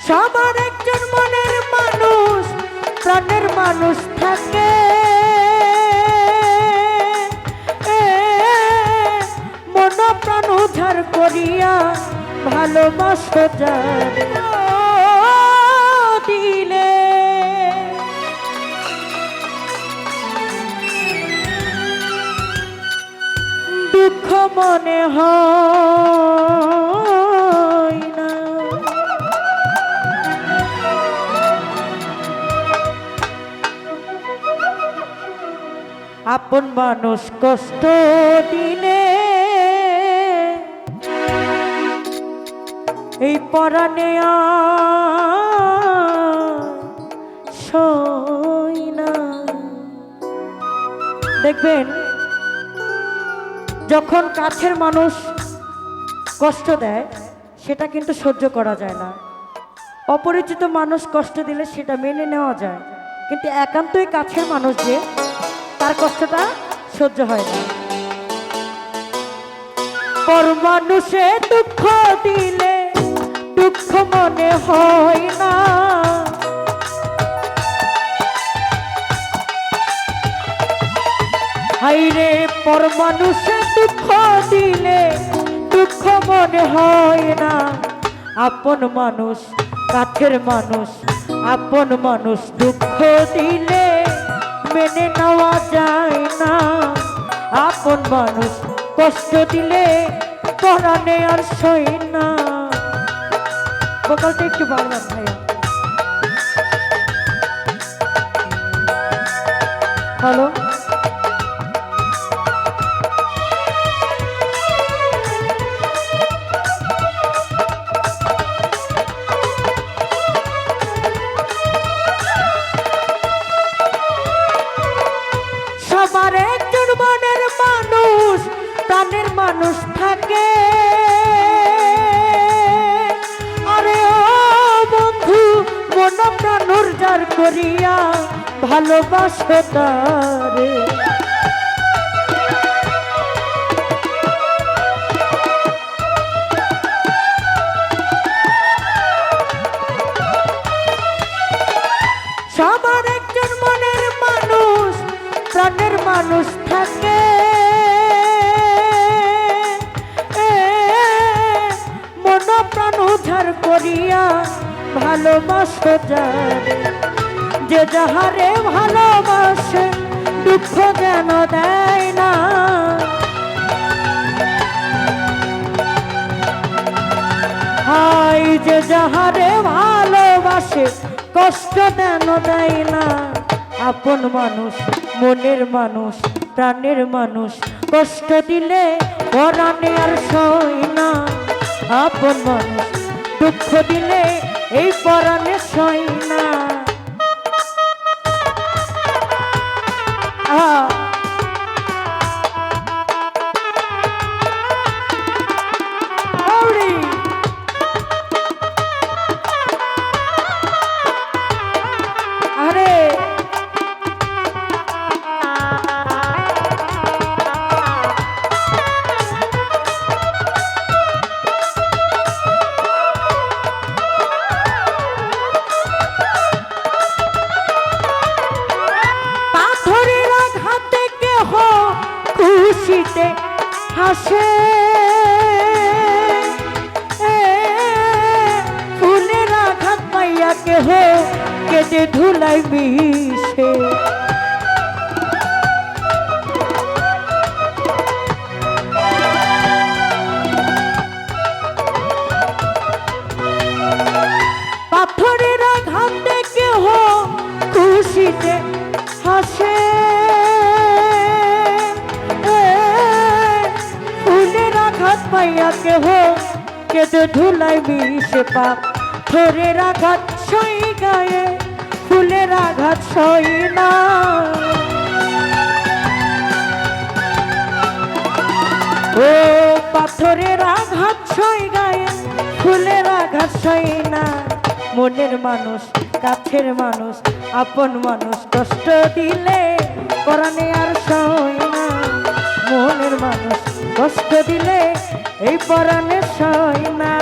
সবার একজন মনের মানুষ প্রাণের মানুষ থাকে, মন প্রাণ উদ্ধার করিয়া ভালোবাসো যারে দিলে। দুঃখ মনে হয় না, আপন মানুষ কষ্ট দিলে এই পরাণে সই না। দেখবেন যখন কাছের মানুষ কষ্ট দেয় সেটা কিন্তু সহ্য করা যায় না, অপরিচিত মানুষ কষ্ট দিলে সেটা মেনে নেওয়া যায়, কিন্তু একান্তই কাছের মানুষ যে তার কষ্টটা সহ্য হয় না। পর মানুষে দুঃখ দিলে দুঃখ মনে হয় না, হাইরে পর মানুষে দুঃখ দিলে দুঃখ মনে হয় না। আপন মানুষ কাছের মানুষ আপন মানুষ দুঃখ দিলে মেনে নেওয়া যায় না, আপন মানুষ কষ্ট দিলে পরাণে আর সই না। ভোকালটা একটু বাড়লাম ভাইয়া। হ্যালো, সবার একজন মনের মানুষ প্রাণের মানুষ থাকে, আরে ও বন্ধু মন প্রাণ উজাড় করিয়া ভালোবাসো তারে। সবার একজন মনের মানুষ প্রাণের মানুষ থাকে, মন প্রাণ উদ্ধার করিয়া ভালোবাসো যারে। যে যাহারে ভালোবাসে দুঃখ যেন দেয় না, হাই যে যাহারে ভালোবাসে কষ্ট যেন দেয় না। আপন মানুষ মনের মানুষ প্রাণের মানুষ কষ্ট দিলে পরাণে আর সই না, আপন মানুষ দুঃখ দিলে এই পরাণে সই না। আরে খুশিতে হাসে, ফুলের আঘাত পাইয়া কেহ কেটে ধুলাই মিশে। পাথরের আঘাতে কেহ খুশিতে হাসে, পাইয়া কেহ কেটে ধুলাই মিশে। পাপ থরের আঘাত সই গায়ে ফুলের আঘাত সই না, ও পাথরের আঘাত সই গায়ে ফুলের আঘাত সই না। মনের মানুষ কাছের মানুষ আপন মানুষ কষ্ট দিলে পরাণে আর সই না, মনের মানুষ কষ্ট দিলে এই পরাণে সই না।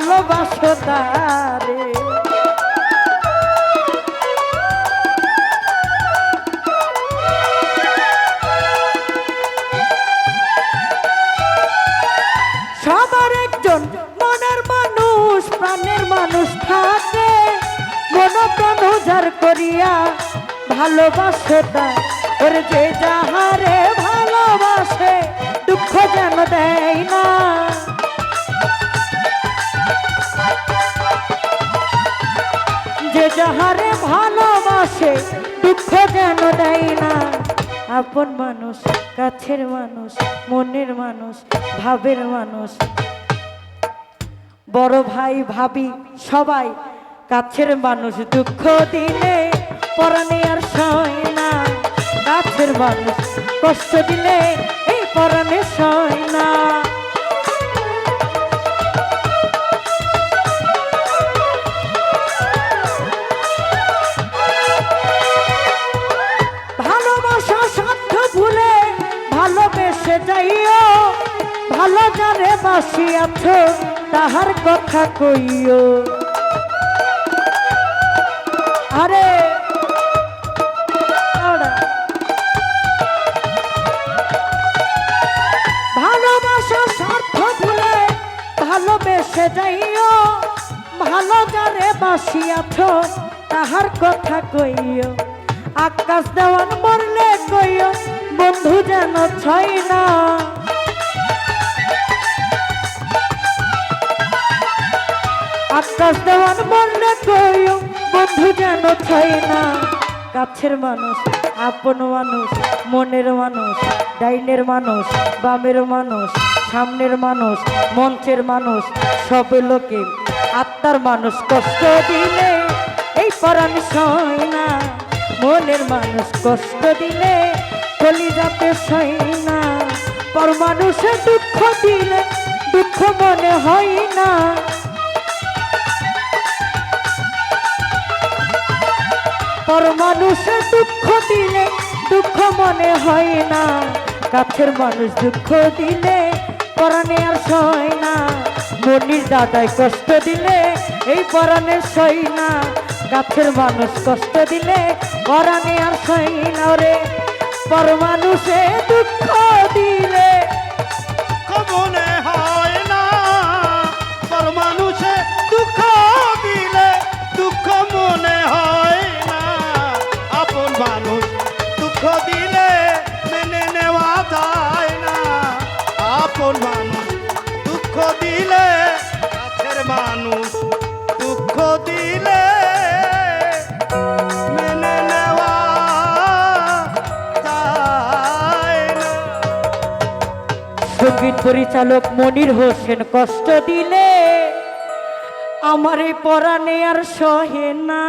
ভালোবাসো তারে। সবার একজন মনের মানুষ প্রাণের মানুষ থাকে, মন প্রাণ উজাড় করিয়া ভালোবাসে তার। ওর যে যাহারে ভালোবাসে দুঃখ যেন দেয় না, যে যাহারে ভালোবাসে দুঃখ যেন দেয় না। আপন মানুষ, কাছের মানুষ, মনের মানুষ, ভাবের মানুষ, বড় ভাই ভাবি সবাই কাছের মানুষ। দুঃখ দিলে পরাণে আর সয় না, কাছের মানুষ কষ্ট দিলে এই পরাণে সয় না। ভালোবাসা স্বার্থ ভুলে ভালোবেসে যাইও, ভালো জানে বাসিয়াছ তাহার কথা কইও। আরে ভালোবাসা স্বার্থ ভুলে ভালোবেসে যাইও, ভালো জানে বাসিয়াছ তাহার কথা কইও। আকাশ দেওয়ান মরলে কইও বন্ধু যেন ছয় না, আকাশ দেওয়ান মরলে কইও বন্ধু যেন ছয় না। কাছের মানুষ, আপন মানুষ, মনের মানুষ, ডাইনের মানুষ, বামের মানুষ, সামনের মানুষ, মঞ্চের মানুষ, সব লোকে আত্মার মানুষ কষ্ট দিলে এই পরাণ সয় না। মনের মানুষ কষ্ট দিলে কলিজাতে সয় না, পর মানুষে দুঃখ দিলে দুঃখ মনে হয় না। পর মানুষে দুঃখ দিলে দুঃখ মনে হয় না, কাছের মানুষ দুঃখ দিলে পরাণে আর সয় না। মনির দাদাই কষ্ট দিলে এই পরাণে সয় না, কাছের মানুষ কষ্ট দিলে পরাণে আর সয় না। রে পর মানুষে দুঃখ দিলে মনে হয় না, পর মানুষে দুঃখ দিলে দুঃখ মনে হয় না। আপন মানুষ দুঃখ দিলে মেনে নেওয়া যায় না, আপন মানুষ দুঃখ দিলে কাছের মানুষ দুঃখ দিলে মেনে নেওয়া যায় না। সঙ্গীত পরিচালক মনির হোসেন কষ্ট দিলে আমার এই পরাণে আর সহে না।